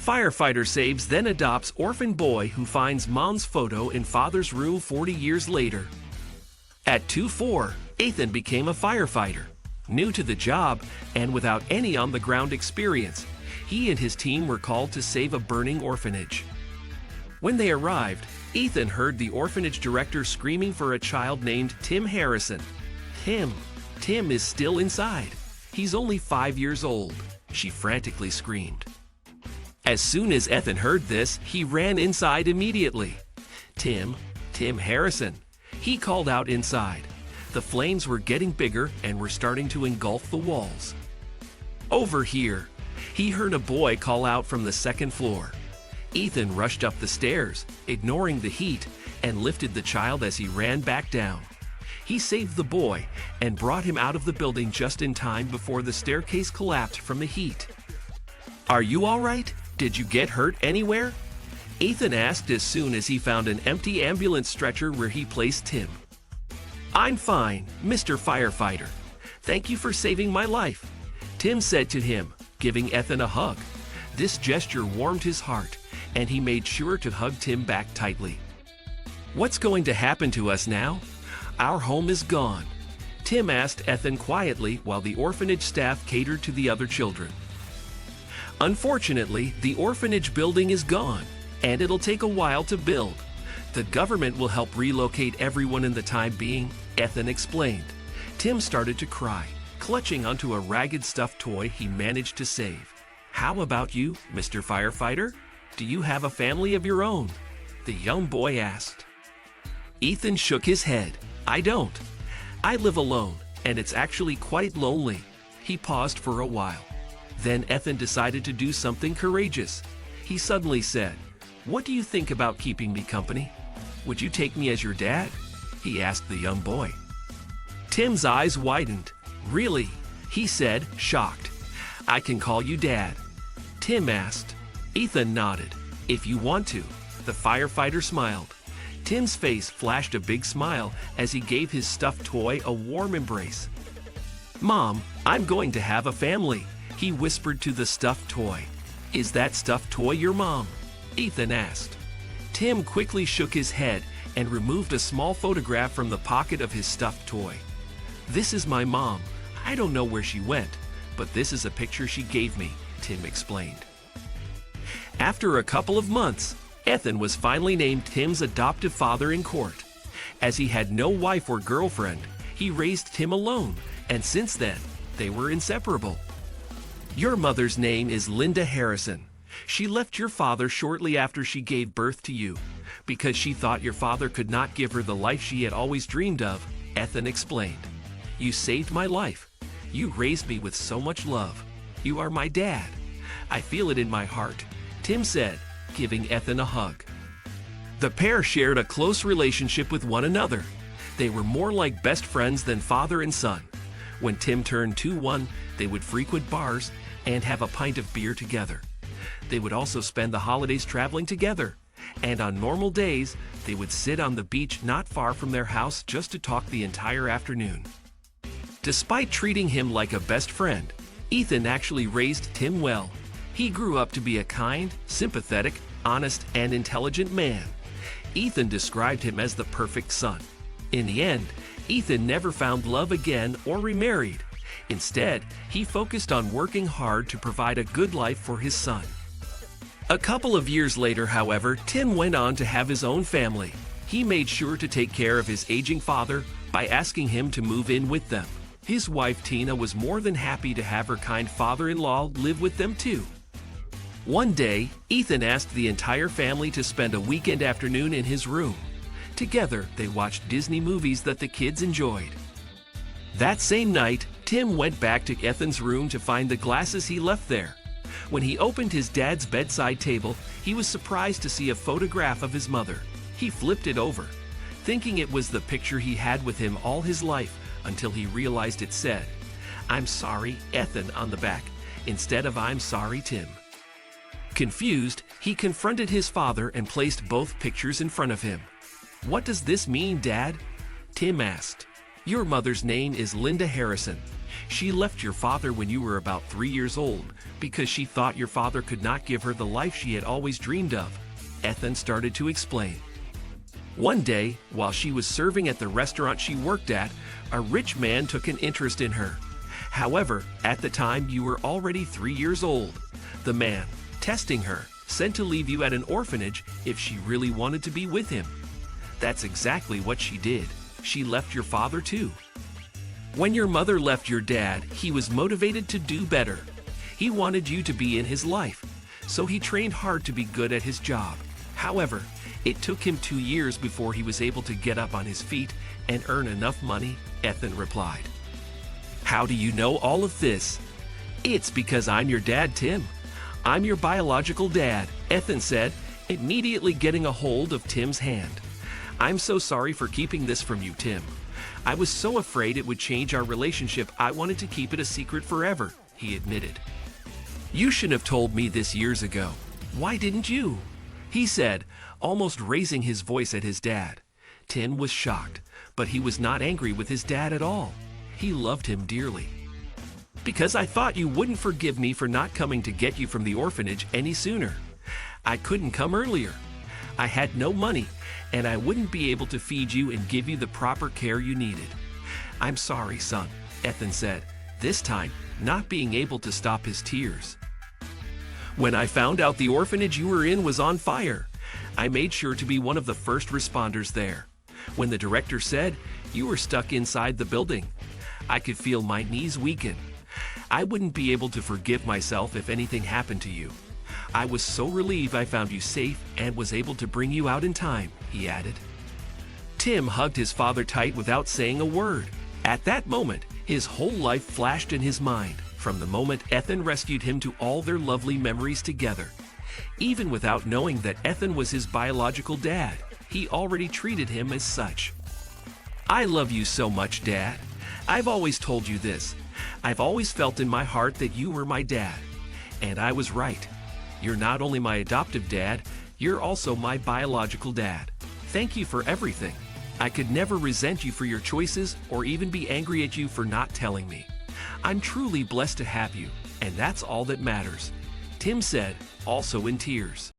Firefighter saves then adopts orphan boy who finds mom's photo in father's room 40 years later. At 2-4, Ethan became a firefighter. New to the job and without any on-the-ground experience, he and his team were called to save a burning orphanage. When they arrived, Ethan heard the orphanage director screaming for a child named Tim Harrison. Tim is still inside. He's only 5 years old, she frantically screamed. As soon as Ethan heard this, he ran inside immediately. Tim Harrison. He called out inside. The flames were getting bigger and were starting to engulf the walls. Over here, he heard a boy call out from the second floor. Ethan rushed up the stairs, ignoring the heat, and lifted the child as he ran back down. He saved the boy and brought him out of the building just in time before the staircase collapsed from the heat. "Are you all right? Did you get hurt anywhere?" Ethan asked as soon as he found an empty ambulance stretcher where he placed Tim. "I'm fine, Mr. Firefighter. Thank you for saving my life," Tim said to him, giving Ethan a hug. This gesture warmed his heart, and he made sure to hug Tim back tightly. "What's going to happen to us now? Our home is gone," Tim asked Ethan quietly while the orphanage staff catered to the other children. "Unfortunately, the orphanage building is gone, and it'll take a while to build. The government will help relocate everyone in the time being," Ethan explained. Tim started to cry, clutching onto a ragged stuffed toy he managed to save. "How about you, Mr. Firefighter? Do you have a family of your own?" the young boy asked. Ethan shook his head. "I don't. I live alone, and it's actually quite lonely." He paused for a while. Then Ethan decided to do something courageous. He suddenly said, "What do you think about keeping me company? Would you take me as your dad?" he asked the young boy. Tim's eyes widened. "Really?" he said, shocked. "I can call you Dad," Tim asked. Ethan nodded. "If you want to," the firefighter smiled. Tim's face flashed a big smile as he gave his stuffed toy a warm embrace. "Mom, I'm going to have a family," he whispered to the stuffed toy. "Is that stuffed toy your mom?" Ethan asked. Tim quickly shook his head and removed a small photograph from the pocket of his stuffed toy. "This is my mom. I don't know where she went, but this is a picture she gave me," Tim explained. After a couple of months, Ethan was finally named Tim's adoptive father in court. As he had no wife or girlfriend, he raised Tim alone, and since then, they were inseparable. "Your mother's name is Linda Harrison. She left your father shortly after she gave birth to you, because she thought your father could not give her the life she had always dreamed of," Ethan explained. "You saved my life. You raised me with so much love. You are my dad. I feel it in my heart," Tim said, giving Ethan a hug. The pair shared a close relationship with one another. They were more like best friends than father and son. When Tim turned 21, they would frequent bars and have a pint of beer together. They would also spend the holidays traveling together, and on normal days, they would sit on the beach not far from their house just to talk the entire afternoon. Despite treating him like a best friend, Ethan actually raised Tim well. He grew up to be a kind, sympathetic, honest, and intelligent man. Ethan described him as the perfect son. In the end, Ethan never found love again or remarried. Instead, he focused on working hard to provide a good life for his son. A couple of years later, however, Tim went on to have his own family. He made sure to take care of his aging father by asking him to move in with them. His wife Tina was more than happy to have her kind father-in-law live with them too. One day, Ethan asked the entire family to spend a weekend afternoon in his room. Together, they watched Disney movies that the kids enjoyed. That same night, Tim went back to Ethan's room to find the glasses he left there. When he opened his dad's bedside table, he was surprised to see a photograph of his mother. He flipped it over, thinking it was the picture he had with him all his life, until he realized it said, "I'm sorry, Ethan," on the back, instead of "I'm sorry, Tim." Confused, he confronted his father and placed both pictures in front of him. "What does this mean, Dad?" Tim asked. "Your mother's name is Linda Harrison. She left your father when you were about 3 years old because she thought your father could not give her the life she had always dreamed of. Ethan started to explain. One day, while she was serving at the restaurant she worked at, a rich man took an interest in her. However, at the time you were already 3 years old. The man, testing her, said to leave you at an orphanage if she really wanted to be with him. That's exactly what she did. She left your father too. When your mother left your dad, he was motivated to do better. He wanted you to be in his life, so he trained hard to be good at his job. However, it took him 2 years before he was able to get up on his feet and earn enough money, Ethan replied. How do you know all of this? It's because I'm your dad, Tim. I'm your biological dad, Ethan said, immediately getting a hold of Tim's hand. I'm so sorry for keeping this from you, Tim. I was so afraid it would change our relationship, I wanted to keep it a secret forever, he admitted. You should have told me this years ago. Why didn't you? He said, almost raising his voice at his dad. Tim was shocked, but he was not angry with his dad at all. He loved him dearly. Because I thought you wouldn't forgive me for not coming to get you from the orphanage any sooner. I couldn't come earlier. I had no money, and I wouldn't be able to feed you and give you the proper care you needed. I'm sorry, son, Ethan said, this time not being able to stop his tears. When I found out the orphanage you were in was on fire, I made sure to be one of the first responders there. When the director said you were stuck inside the building, I could feel my knees weaken. I wouldn't be able to forgive myself if anything happened to you. I was so relieved I found you safe and was able to bring you out in time, he added. Tim hugged his father tight without saying a word. At that moment, his whole life flashed in his mind, from the moment Ethan rescued him to all their lovely memories together. Even without knowing that Ethan was his biological dad, he already treated him as such. I love you so much, Dad. I've always told you this. I've always felt in my heart that you were my dad. And I was right. You're not only my adoptive dad, you're also my biological dad. Thank you for everything. I could never resent you for your choices or even be angry at you for not telling me. I'm truly blessed to have you, and that's all that matters, Tim said, also in tears.